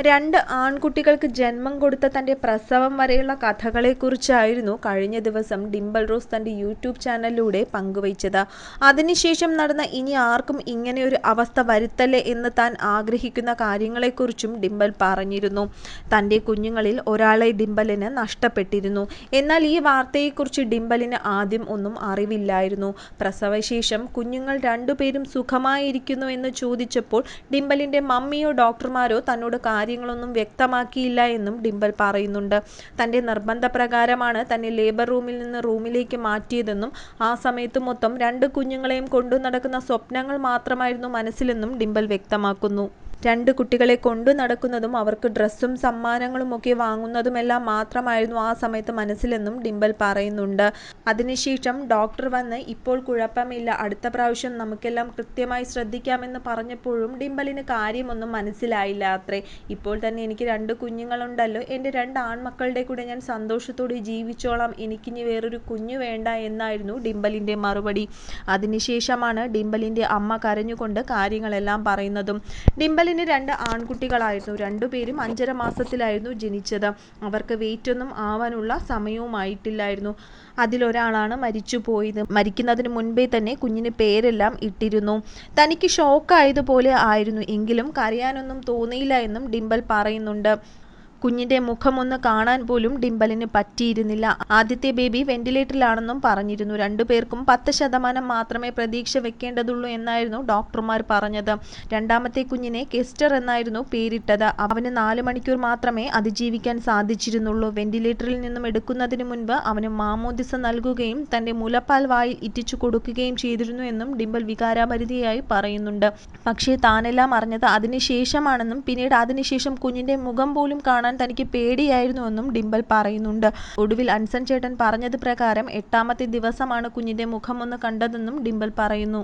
രണ്ട് ആൺകുട്ടികൾക്ക് ജന്മം കൊടുത്ത തൻ്റെ പ്രസവം വരെയുള്ള കഥകളെക്കുറിച്ചായിരുന്നു കഴിഞ്ഞ ദിവസം ഡിംപിൾ റോസ് തൻ്റെ യൂട്യൂബ് ചാനലിലൂടെ പങ്കുവച്ചത്. അതിനുശേഷം നടന്ന ഇനി ആർക്കും ഇങ്ങനെയൊരു അവസ്ഥ വരുത്തല്ലേ എന്ന് താൻ ആഗ്രഹിക്കുന്ന കാര്യങ്ങളെക്കുറിച്ചും ഡിംപിൾ പറഞ്ഞിരുന്നു. തൻ്റെ കുഞ്ഞുങ്ങളിൽ ഒരാളെ ഡിംപിളിന് നഷ്ടപ്പെട്ടിരുന്നു. എന്നാൽ ഈ വാർത്തയെക്കുറിച്ച് ഡിംപിളിന് ആദ്യം ഒന്നും അറിവില്ലായിരുന്നു. പ്രസവശേഷം കുഞ്ഞുങ്ങൾ രണ്ടുപേരും സുഖമായിരിക്കുന്നു എന്ന് ചോദിച്ചപ്പോൾ ഡിംപിളിൻ്റെ മമ്മിയോ ഡോക്ടർമാരോ തന്നോട് കാര്യങ്ങളൊന്നും വ്യക്തമാക്കിയില്ല എന്നും ഡിംപിൾ പറയുന്നുണ്ട്. തൻ്റെ നിർബന്ധപ്രകാരമാണ് തന്നെ ലേബർ റൂമിൽ നിന്ന് റൂമിലേക്ക് മാറ്റിയതെന്നും ആ സമയത്ത് മൊത്തം 2 കുഞ്ഞുങ്ങളെയും കൊണ്ടു നടക്കുന്ന സ്വപ്നങ്ങൾ മാത്രമായിരുന്നു മനസ്സിലെന്നും ഡിംപിൾ വ്യക്തമാക്കുന്നു. 2 കുട്ടികളെ കൊണ്ടു നടക്കുന്നതും അവർക്ക് ഡ്രസ്സും സമ്മാനങ്ങളുമൊക്കെ വാങ്ങുന്നതുമെല്ലാം മാത്രമായിരുന്നു ആ സമയത്ത് മനസ്സിലെന്നും ഡിംപിൾ പറയുന്നുണ്ട്. അതിനുശേഷം ഡോക്ടർ വന്ന് ഇപ്പോൾ കുഴപ്പമില്ല, അടുത്ത പ്രാവശ്യം നമുക്കെല്ലാം കൃത്യമായി ശ്രദ്ധിക്കാമെന്ന് പറഞ്ഞപ്പോഴും ഡിംപിളിന് കാര്യമൊന്നും മനസ്സിലായില്ല അത്രേ. ഇപ്പോൾ തന്നെ എനിക്ക് 2 കുഞ്ഞുങ്ങളുണ്ടല്ലോ, എൻ്റെ 2 ആൺമക്കളുടെ കൂടെ ഞാൻ സന്തോഷത്തോടെ ജീവിച്ചോളാം, എനിക്കിനി വേറൊരു കുഞ്ഞു വേണ്ട എന്നായിരുന്നു ഡിംപിളിൻ്റെ മറുപടി. അതിനുശേഷമാണ് ഡിംപിളിൻ്റെ അമ്മ കരഞ്ഞുകൊണ്ട് കാര്യങ്ങളെല്ലാം പറയുന്നതും. ഡിംപിളിന് 2 ആൺകുട്ടികളായിരുന്നു. 2 പേരും 5.5 മാസത്തിലായിരുന്നു ജനിച്ചത്. അവർക്ക് വെയിറ്റൊന്നും ആവാനുള്ള സമയവുമായിട്ടില്ലായിരുന്നു. അതിലൊരാളാണ് മരിച്ചുപോയത്. മരിക്കുന്നതിന് മുൻപേ തന്നെ കുഞ്ഞിന് പേരെല്ലാം ഇട്ടിരുന്നു. തനിക്ക് ഷോക്കായതുപോലെ ആയിരുന്നു, എങ്കിലും കരയാനൊന്നും തോന്നിയില്ല എന്നും ഡിംപിൾ പറയുന്നുണ്ട്. കുഞ്ഞിൻ്റെ മുഖമൊന്ന് കാണാൻ പോലും ഡിംപിളിന് പറ്റിയിരുന്നില്ല. ആദ്യത്തെ ബേബി വെന്റിലേറ്ററിലാണെന്നും പറഞ്ഞിരുന്നു. 2 പേർക്കും 10% മാത്രമേ പ്രതീക്ഷ വെക്കേണ്ടതുള്ളൂ എന്നായിരുന്നു ഡോക്ടർമാർ പറഞ്ഞത്. രണ്ടാമത്തെ കുഞ്ഞിനെ കെസ്റ്റർ എന്നായിരുന്നു പേരിട്ടത്. അവന് 4 മണിക്കൂർ മാത്രമേ അതിജീവിക്കാൻ സാധിച്ചിരുന്നുള്ളൂ. വെന്റിലേറ്ററിൽ നിന്നും എടുക്കുന്നതിന് മുൻപ് അവന് മാമോദിസ നൽകുകയും തൻ്റെ മുലപ്പാൽ വായിൽ ഇറ്റിച്ചു കൊടുക്കുകയും ചെയ്തിരുന്നു എന്നും ഡിംപിൾ വികാരഭരിതയായി പറയുന്നുണ്ട്. പക്ഷേ താനെല്ലാം അറിഞ്ഞത് അതിനുശേഷമാണെന്നും പിന്നീട് അതിനുശേഷം കുഞ്ഞിൻ്റെ മുഖം പോലും കാണാൻ തനിക്ക് പേടിയായിരുന്നുവെന്നും ഡിംപിൾ പറയുന്നുണ്ട്. ഒടുവിൽ അൻസൻ ചേട്ടൻ പറഞ്ഞത് പ്രകാരം 8ാമത്തെ ദിവസമാണ് കുഞ്ഞിൻ്റെ മുഖമൊന്ന് കണ്ടതെന്നും ഡിംപിൾ പറയുന്നു.